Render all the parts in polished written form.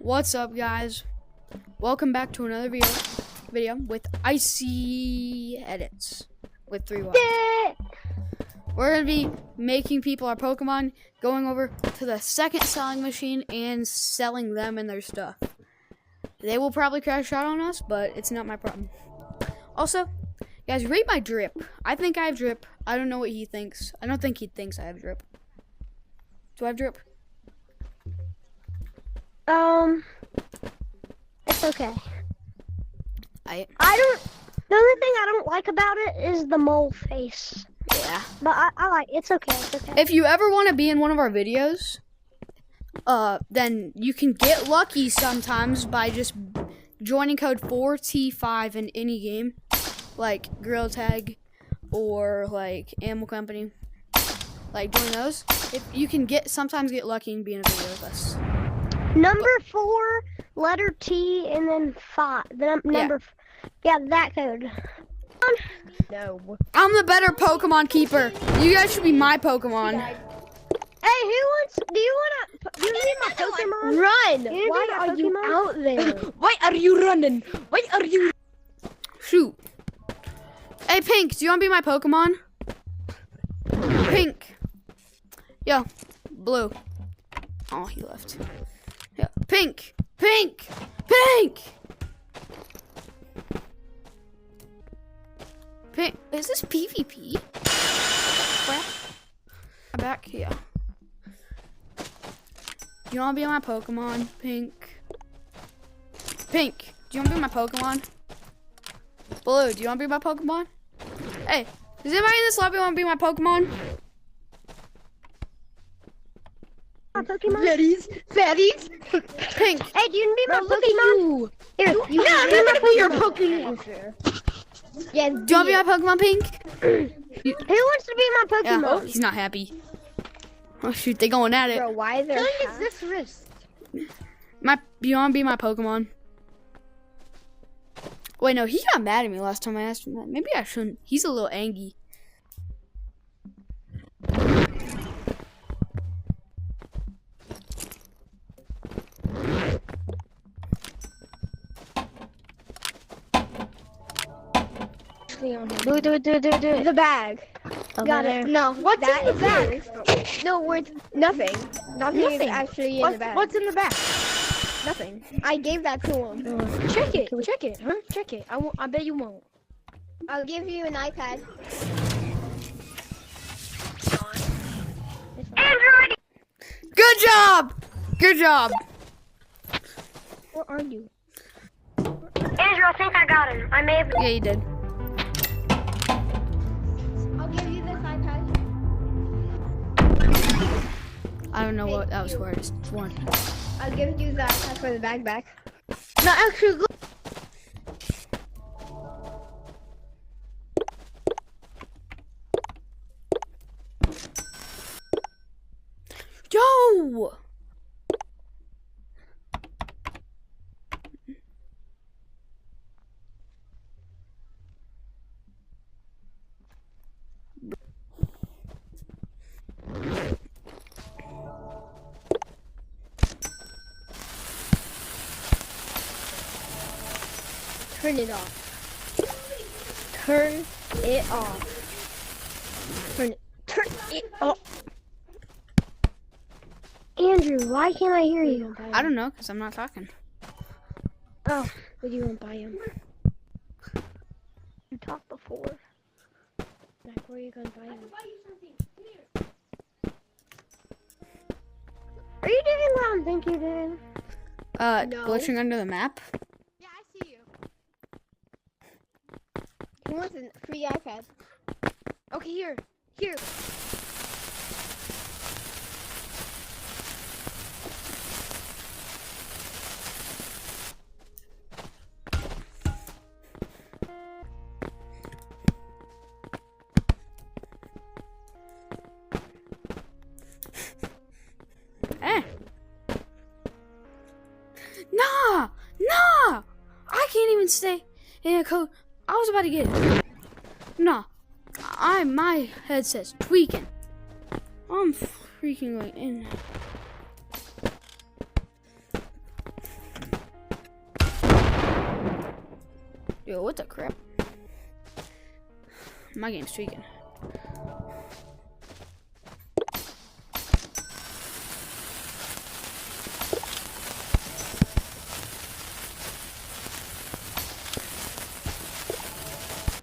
What's up, guys? Welcome back to another video with Icy Edits with 3 Ys. We're gonna be making people our Pokemon, going over to the second selling machine and selling them and their stuff. They will probably crash out on us, but it's not my problem. Also, guys, rate my drip. I think I have drip. I don't know what he thinks. I don't think he thinks I have drip. Do I have drip? It's okay. The only thing I don't like about it is the mole face. Yeah. But I like it's okay, it's okay. If you ever want to be in one of our videos, then you can get lucky sometimes by just joining code 4T5 in any game, like Gorilla Tag or like Animal Company. Like doing those, you can sometimes get lucky and be in a video with us. Number 4, letter T, and then 5. Yeah, that code. No. I'm the better Pokemon keeper. You guys should be my Pokemon. Hey, do you need my Pokemon? Run! Why are you out there? Why are you running? Why are you? Shoot. Hey, Pink, do you want to be my Pokemon? Pink. Yo, Blue. Oh, he left. Yeah. Pink. Pink. Pink. Pink. Is this PvP? Crap. I'm back here. Do you want to be my Pokemon? Pink. Pink. Do you want to be my Pokemon? Blue. Do you want to be my Pokemon? Hey, does anybody in this lobby want to be my Pokemon? My Pokemon? Fatties. Pink. Hey, do you need my Look at Pokemon? you. Here, I'm gonna put your Pokemon. Yeah, Do you want to be my Pokemon, Pink? who wants to be my Yeah. Pokemon? Oh, he's not happy. Oh shoot, they going at it. Bro, why is there? How long is this wrist? You want to be my Pokemon? Wait, no, he got mad at me last time I asked him that. Maybe I shouldn't. He's a little angry. Do it. The bag. Got it. No, what's in the bag? No, words. Nothing. Nothing is Nothing. actually in the bag. What's in the bag? Nothing. I gave that to him. Check it. Check it. Huh? Check it. I bet you won't. I'll give you an iPad. Good job. Good job. Where are you? Andrew, I think I got him. I may have. Yeah, you did. I'll give you this iPad. I don't know what that was for. I just wanted. I'll give you that for the bag back. No, actually, look. Yo! Turn it off. Turn it off. Turn it off. Andrew, why can't I hear you? I don't know, because I'm not talking. Oh, What do you want to buy him? you talked before. Like, where are you going to buy him? Are you doing what I'm thinking you're doing? No. Glitching under the map? Yeah, I see you. He wants a free iPad. Okay, here. Nah! I can't even stay in a code. I was about to get it. Nah. My headset's tweaking. I'm freaking like in. Yo, what the crap? My game's tweaking.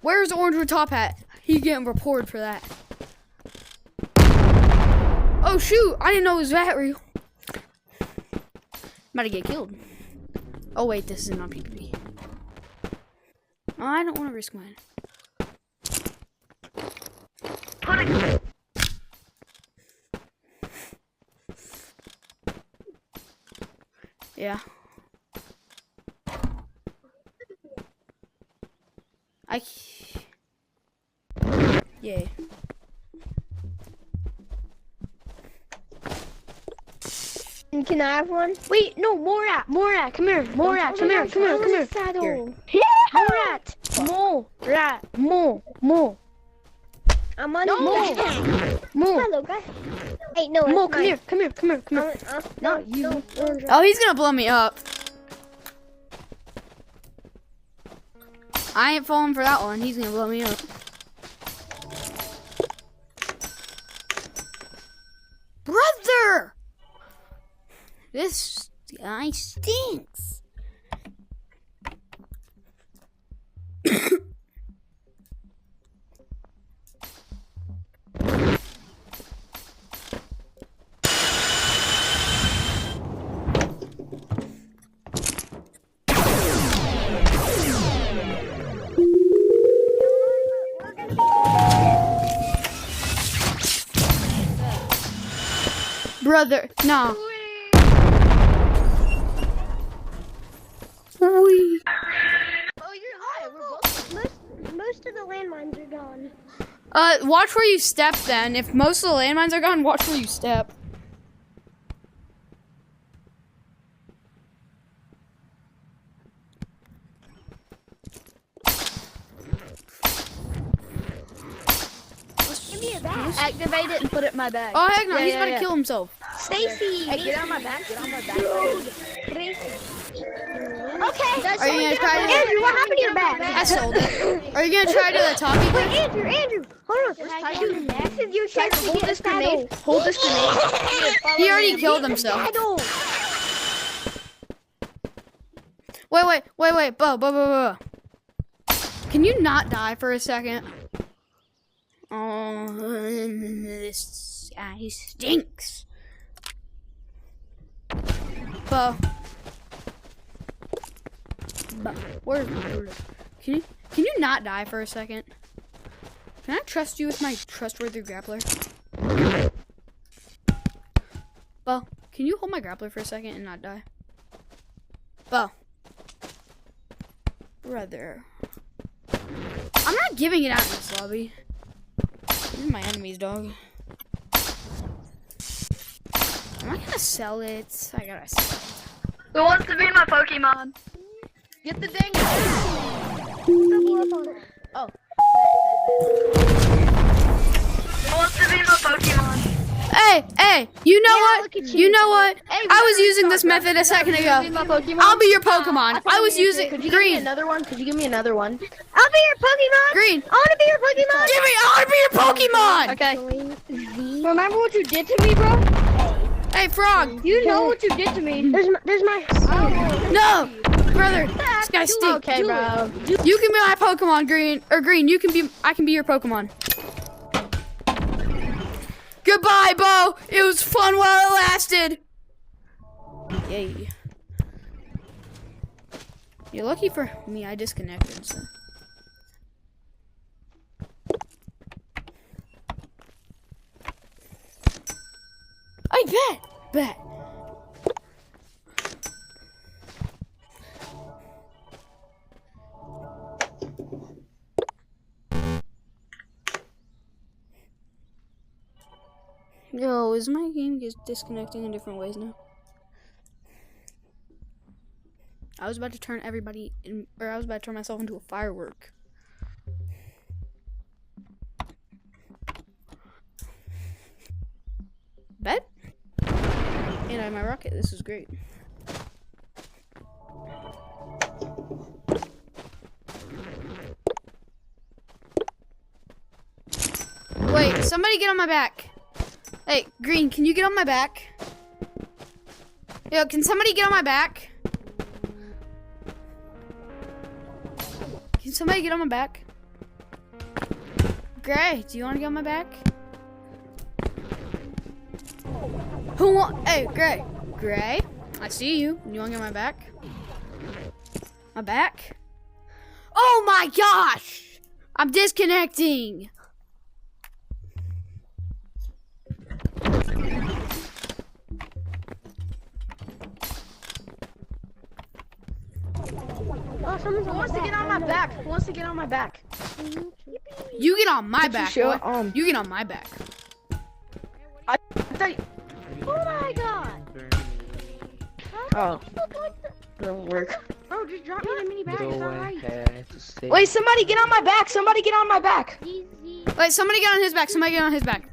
Where's the orange with top hat? He's getting reported for that. Oh shoot! I didn't know it was that real. About to get killed. Oh wait, this is not PvP. Oh, I don't want to risk mine. Yeah. Yay. Can I have one? Wait, no, more rat. Come here. More rat. Come here. Saddle. More rat. More. I'm on No. the More. Hello, guys. Hey, no, More, it's come mine. here. Not you. Oh, he's gonna blow me up. I ain't falling for that one. He's gonna blow me up. Brother! This guy stinks. Brother, no. Wee. Oh, you're high. We're both. Most of the landmines are gone. Watch where you step then. If most of the landmines are gone, watch where you step. Give me a bag. Activate it and put it in my bag. Oh heck no, Yeah, he's yeah, about yeah. to kill himself. Stacy. Hey, get on my back. Okay. Are you gonna try to? Andrew, what happened to your bag? I sold it. Are you gonna try to the talkie? Wait, Andrew, hold on. Dude, you tried to Hold get a this saddle. grenade. Hold this grenade. He already killed himself. Saddle. Wait, Bo. Can you not die for a second? Oh, this guy stinks. Bo. Where? Can you not die for a second? Can I trust you with my trustworthy grappler? Bo, can you hold my grappler for a second and not die? Bo. Brother. I'm not giving it out in this lobby. These are my enemies, dog. I'm not gonna sell it. I gotta sell it. Who wants to be my Pokemon? Get the dang. Oh. Who wants to be my Pokemon? Hey, you know Yeah, what? look at You you. know what? Hey, I was using this method a second ago. Be my Pokemon. I'll be your Pokemon. I was using Could you give me green. another one? Could you give me another one? I'll be your Pokemon. Green. I want to be your Pokemon. Give me. I want to be your Pokemon. Okay. Remember what you did to me, bro? Hey, Frog. You know what you did to me. There's my. No, brother. This guy stinks. Okay, bro. You can be my Pokemon, Green. Or Green. You can be. I can be your Pokemon. Goodbye, Bo. It was fun while it lasted. Yay. You're lucky for me. I disconnected. So. I bet. Yo, is my game just disconnecting in different ways now? I was about to turn everybody in, or I was about to turn myself into a firework. Bet? And I have my rocket. This is great. Wait, somebody get on my back. Hey, Green, can you get on my back? Yo, can somebody get on my back? Can somebody get on my back? Gray, do you want to get on my back? Who want? Hey, Gray. Gray, I see you. You want to get on my back? My back? Oh my gosh! I'm disconnecting. Oh, someone's Who wants to get on my back? Who wants to get on my back? You get on my back. Sure, boy. You get on my back. I thought. Oh my god. Oh. Doesn't work. Bro, just drop me the mini bag. It's alright. Wait, somebody get on my back. Somebody get on my back. Easy. Wait, somebody get on his back. Somebody get on his back.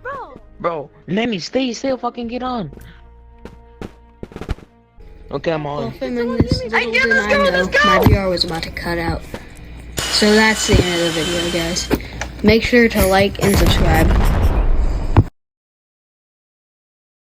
Bro. Bro, let me stay still, fucking get on. Okay, I'm on. Well, this little did I know, my VR was about to cut out. So that's the end of the video, guys. Make sure to like and subscribe.